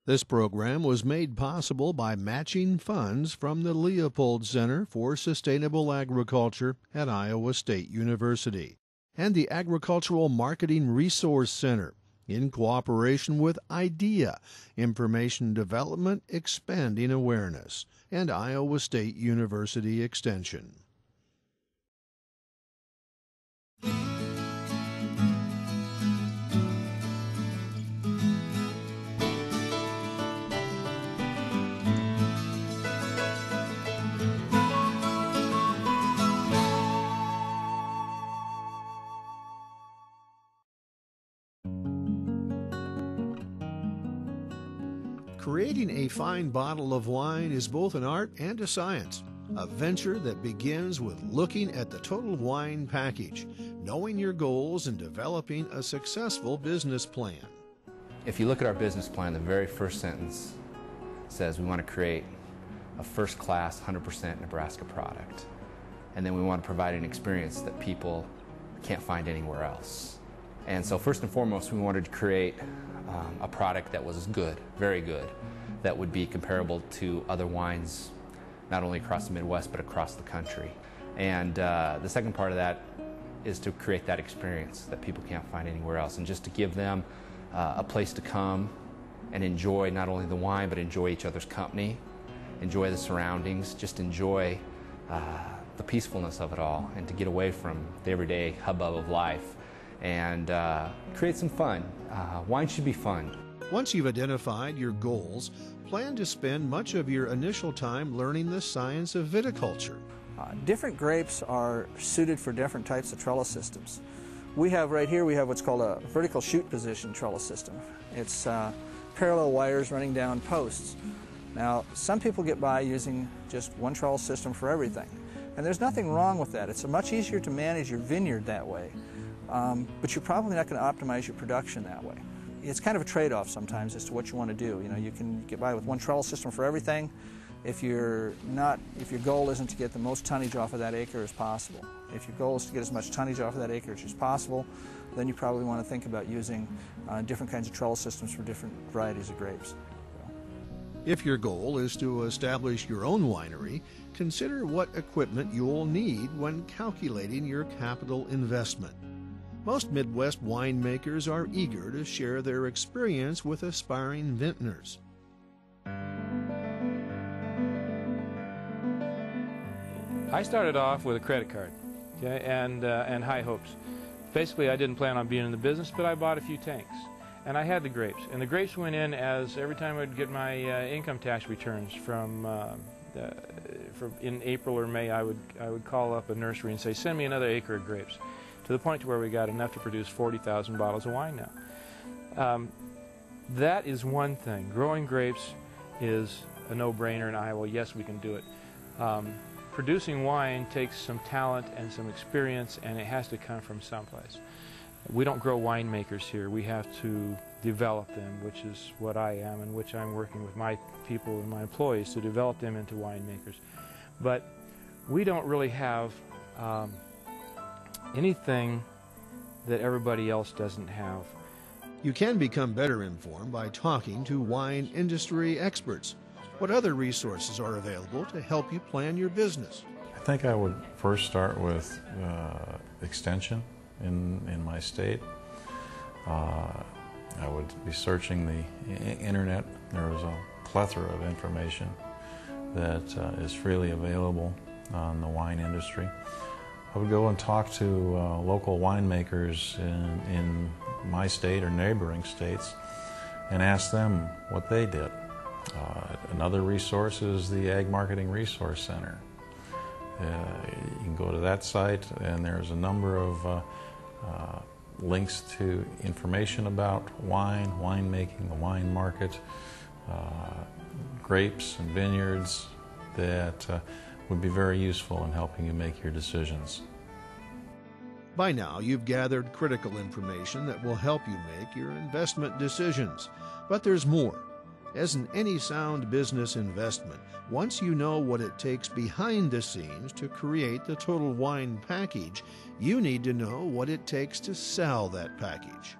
This program was made possible by matching funds from the Leopold Center for Sustainable Agriculture at Iowa State University and the Agricultural Marketing Resource Center in cooperation with IDEA, Information Development Expanding Awareness, and Iowa State University Extension. Creating a fine bottle of wine is both an art and a science, a venture that begins with looking at the total wine package, knowing your goals, and developing a successful business plan. If you look at our business plan, the very first sentence says we want to create a first-class, 100% Nebraska product. And then we want to provide an experience that people can't find anywhere else. And so first and foremost, we wanted to create a product that was good, very good, that would be comparable to other wines, not only across the Midwest, but across the country. And the second part of that is to create that experience that people can't find anywhere else, and just to give them a place to come and enjoy not only the wine, but enjoy each other's company, enjoy the surroundings, just enjoy the peacefulness of it all, and to get away from the everyday hubbub of life and create some fun. Wine should be fun. Once you've identified your goals, plan to spend much of your initial time learning the science of viticulture. Different grapes are suited for different types of trellis systems. We have right here, we have what's called a vertical shoot position trellis system. It's parallel wires running down posts. Now, some people get by using just one trellis system for everything, and there's nothing wrong with that. It's much easier to manage your vineyard that way. But you're probably not going to optimize your production that way. It's kind of a trade-off sometimes as to what you want to do. You know, you can get by with one trellis system for everything if your goal isn't to get the most tonnage off of that acre as possible. If your goal is to get as much tonnage off of that acreage as possible, then you probably want to think about using different kinds of trellis systems for different varieties of grapes. If your goal is to establish your own winery, consider what equipment you'll need when calculating your capital investment. Most Midwest winemakers are eager to share their experience with aspiring vintners. I started off with a credit card, okay, and high hopes. Basically, I didn't plan on being in the business, but I bought a few tanks. And I had the grapes. And the grapes went in as every time I'd get my income tax returns from in April or May, I would call up a nursery and say, send me another acre of grapes. To the point to where we got enough to produce 40,000 bottles of wine now. That is one thing. Growing grapes is a no-brainer in Iowa. Yes, we can do it. Producing wine takes some talent and some experience, and it has to come from someplace. We don't grow winemakers here. We have to develop them, which is what I am, and which I'm working with my people and my employees to develop them into winemakers. But we don't really have anything that everybody else doesn't have. You can become better informed by talking to wine industry experts. What other resources are available to help you plan your business? I think I would first start with extension in my state. I would be searching the internet. There is a plethora of information that is freely available on the wine industry. I would go and talk to local winemakers in my state or neighboring states and ask them what they did. Another resource is the Ag Marketing Resource Center. You can go to that site, and there's a number of links to information about wine, winemaking, the wine market, grapes and vineyards that would be very useful in helping you make your decisions. By now, you've gathered critical information that will help you make your investment decisions. But there's more. As in any sound business investment, once you know what it takes behind the scenes to create the total wine package, you need to know what it takes to sell that package.